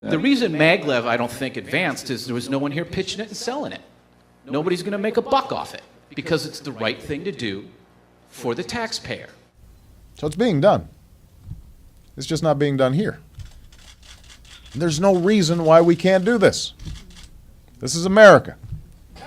The reason maglev, I don't think, advanced is there was no one here pitching it and selling it. Nobody's going to make a buck off it because it's the right thing to do for the taxpayer. So it's being done. It's just not being done here. There's no reason why we can't do this. This is America.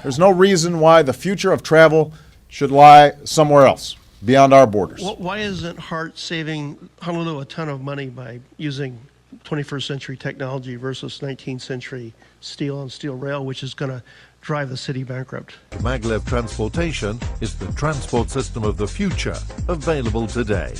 There's no reason why the future of travel should lie somewhere else, beyond our borders. Why isn't HART saving Honolulu a ton of money by using 21st century technology versus 19th century steel and steel rail, which is going to drive the city bankrupt? Maglev transportation is the transport system of the future, available today.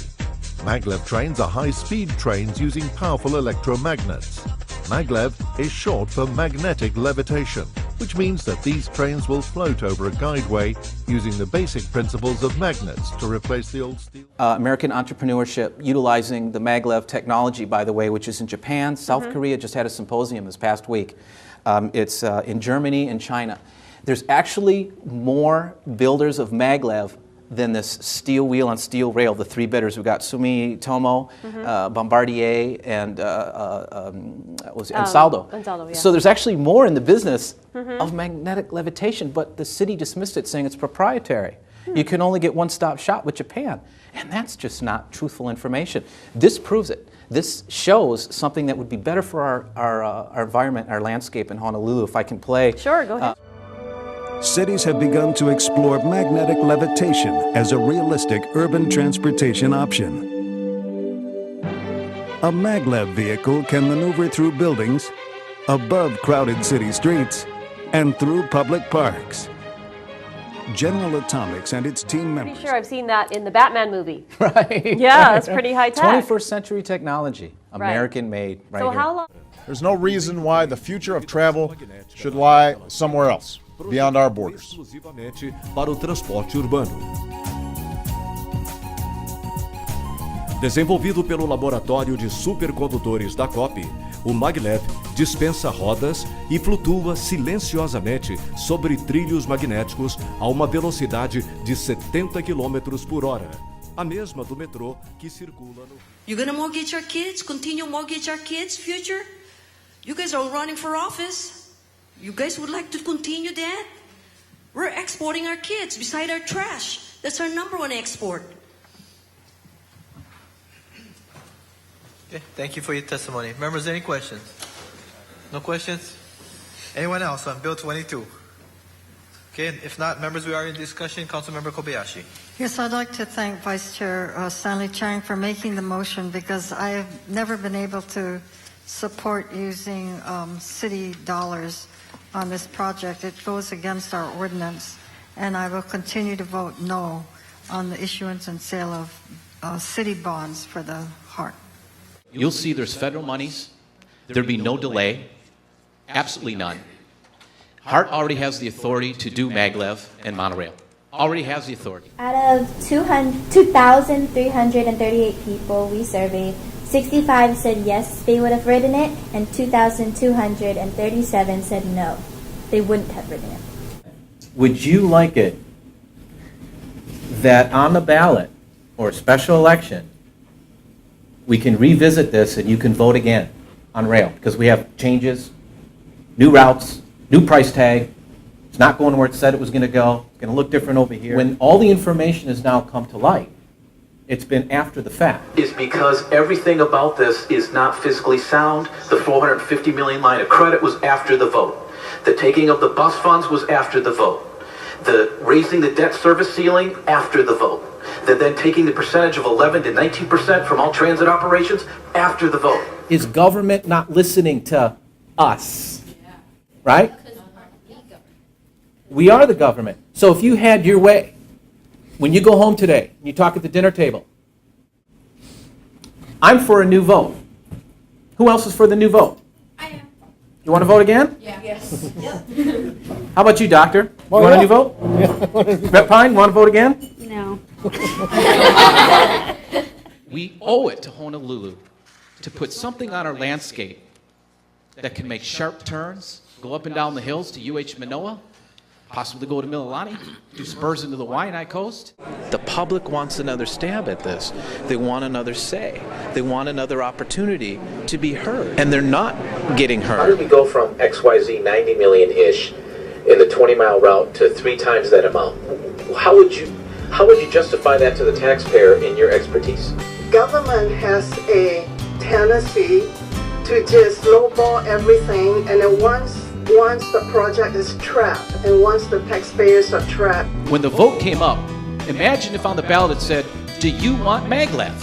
Maglev trains are high-speed trains using powerful electromagnets. Maglev is short for magnetic levitation, which means that these trains will float over a guideway using the basic principles of magnets to replace the old steel. American entrepreneurship utilizing the maglev technology, by the way, which is in Japan. South Korea just had a symposium this past week. It's in Germany and China. There's actually more builders of maglev than this steel wheel on steel rail, the three bidders. We've got Sumitomo, Bombardier, and Ansaldo. Yeah. So there's actually more in the business of magnetic levitation, but the city dismissed it, saying it's proprietary. You can only get one-stop shop with Japan. And that's just not truthful information. This proves it. This shows something that would be better for our environment, our landscape in Honolulu. If I can play. Sure, go ahead. Cities have begun to explore magnetic levitation as a realistic urban transportation option. A maglev vehicle can maneuver through buildings, above crowded city streets, and through public parks. General Atomics and its team members... Pretty sure I've seen that in the Batman movie. Right. Yeah, it's pretty high tech. 21st century technology, American-made, right so here. how long? There's no reason why the future of travel should lie somewhere else, beyond our borders. Exclusivamente para o transporte urbano. Desenvolvido pelo Laboratório de Supercondutores da COP, o maglev dispensa rodas e flutua silenciosamente sobre trilhos magnéticos a uma velocidade de 70 km por hora, a mesma do metrô que circula no... You're gonna mortgage our kids? Continue mortgage our kids' future? You guys are running for office. You guys would like to continue that? We're exporting our kids beside our trash. That's our #1 export. Okay, thank you for your testimony. Members, any questions? No questions? Anyone else on Bill 22? Okay, if not, members, we are in discussion. Councilmember Kobayashi. Yes, I'd like to thank Vice Chair Stanley Chang for making the motion, because I have never been able to support using city dollars on this project. It goes against our ordinance, and I will continue to vote no on the issuance and sale of city bonds for the HART. You'll see there's federal monies. There'd be no delay, absolutely none. HART already has the authority to do maglev and monorail. Already has the authority. Out of 2,338 people we surveyed, 65 said yes, they would have ridden it, and 2,237 said no, they wouldn't have ridden it. Would you like it that on the ballot or special election, we can revisit this and you can vote again on rail? Because we have changes, new routes, new price tag. It's not going where it said it was going to go. It's going to look different over here. When all the information has now come to light, it's been after the fact. Is because everything about this is not fiscally sound. The $450 million line of credit was after the vote. The taking of the bus funds was after the vote. The raising the debt service ceiling after the vote. The then taking the percentage of 11 to 19% from all transit operations after the vote. Is government not listening to us? Right? We are the government. So if you had your way, when you go home today and you talk at the dinner table, I'm for a new vote. Who else is for the new vote? I am. You want to vote again? Yeah. Yes. How about you, doctor? You want a new vote? Rep Pine, want to vote again? No. We owe it to Honolulu to put something on our landscape that can make sharp turns, go up and down the hills to UH Manoa, possibly go to Mililani, do spurs into the Waianae Coast. The public wants another stab at this. They want another say. They want another opportunity to be heard. And they're not getting heard. How did we go from XYZ 90 million-ish in the 20-mile route to 3 times that amount? How would you justify that to the taxpayer in your expertise? Government has a tendency to just lowball everything, and then once the project is trapped and once the taxpayers are trapped. When the vote came up, imagine if on the ballot it said, do you want maglev?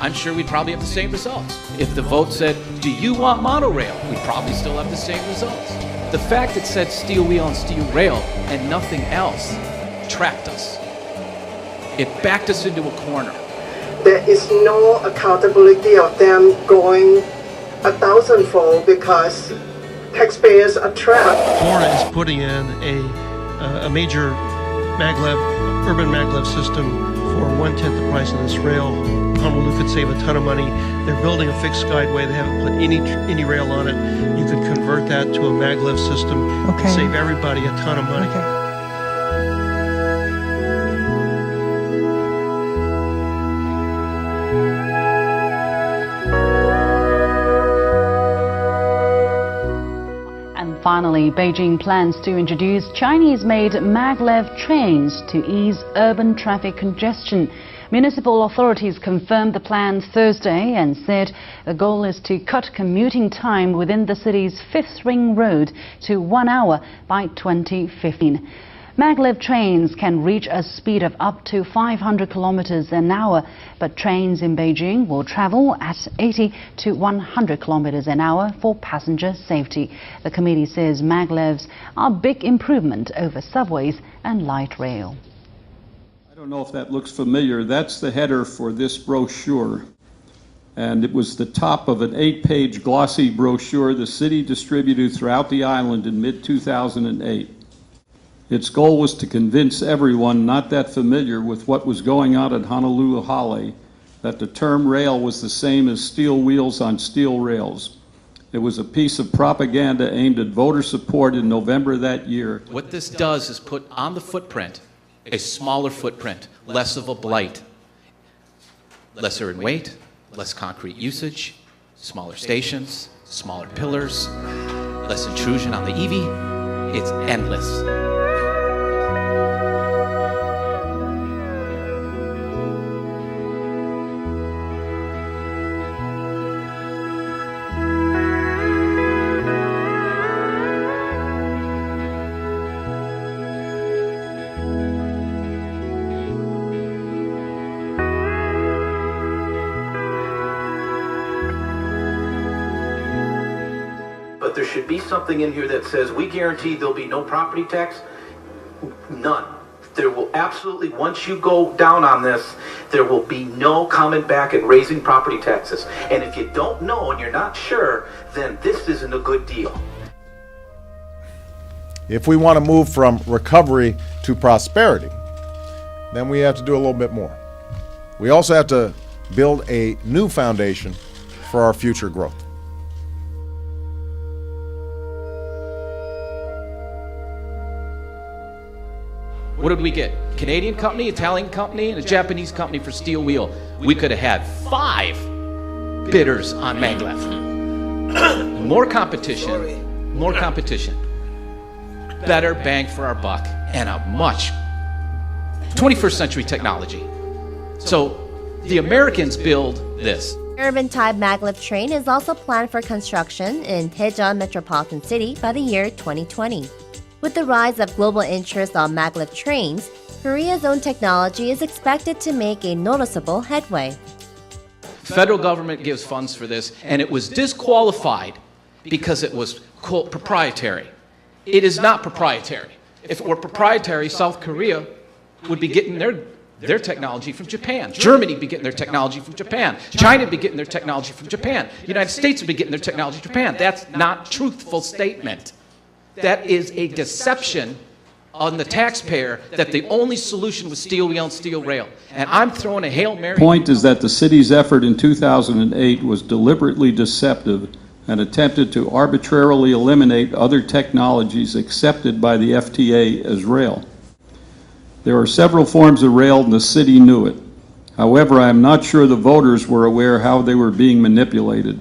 I'm sure we'd probably have the same results. If the vote said, do you want monorail? We'd probably still have the same results. The fact it said steel wheel and steel rail and nothing else trapped us. It backed us into a corner. There is no accountability of them going 1,000-fold because taxpayers are trapped. Florida is putting in a major urban maglev system for 1/10 the price of this rail. Honolulu could save a ton of money. They're building a fixed skyway. They haven't put any rail on it. You could convert that to a maglev system and save everybody a ton of money. Finally, Beijing plans to introduce Chinese-made maglev trains to ease urban traffic congestion. Municipal authorities confirmed the plan Thursday and said the goal is to cut commuting time within the city's 5th Ring Road to 1 hour by 2015. Maglev trains can reach a speed of up to 500 kilometers an hour, but trains in Beijing will travel at 80 to 100 kilometers an hour for passenger safety. The committee says maglevs are a big improvement over subways and light rail. I don't know if that looks familiar. That's the header for this brochure. And it was the top of an 8-page glossy brochure the city distributed throughout the island in mid-2008. Its goal was to convince everyone not that familiar with what was going on at Honolulu Hale that the term rail was the same as steel wheels on steel rails. It was a piece of propaganda aimed at voter support in November that year. What this does is put on the footprint a smaller footprint, less of a blight, lesser in weight, less concrete usage, smaller stations, smaller pillars, less intrusion on the EV. It's endless. But there should be something in here that says we guarantee there'll be no property tax. None. There will absolutely, once you go down on this, there will be no coming back and raising property taxes. And if you don't know and you're not sure, then this isn't a good deal. If we want to move from recovery to prosperity, then we have to do a little bit more. We also have to build a new foundation for our future growth. What did we get? Canadian company, Italian company, and a Japanese company for steel wheel. We could have had 5 bidders on maglev. More competition, more competition. Better bang for our buck and a much 21st century technology. So the Americans build this. Urban-type maglev train is also planned for construction in Daejeon Metropolitan City by the year 2020. With the rise of global interest on maglev trains, Korea's own technology is expected to make a noticeable headway. Federal government gives funds for this, and it was disqualified because it was, quote, proprietary. It is not proprietary. If it were proprietary, South Korea would be getting their technology from Japan. Germany would be getting their technology from Japan. China would be getting their technology from Japan. The United States would be getting their technology from Japan. That's not a truthful statement. That is a deception on the taxpayer that the only solution was steel wheel and steel rail. And I'm throwing a Hail Mary. The point is that the city's effort in 2008 was deliberately deceptive and attempted to arbitrarily eliminate other technologies accepted by the FTA as rail. There are several forms of rail and the city knew it. However, I am not sure the voters were aware how they were being manipulated.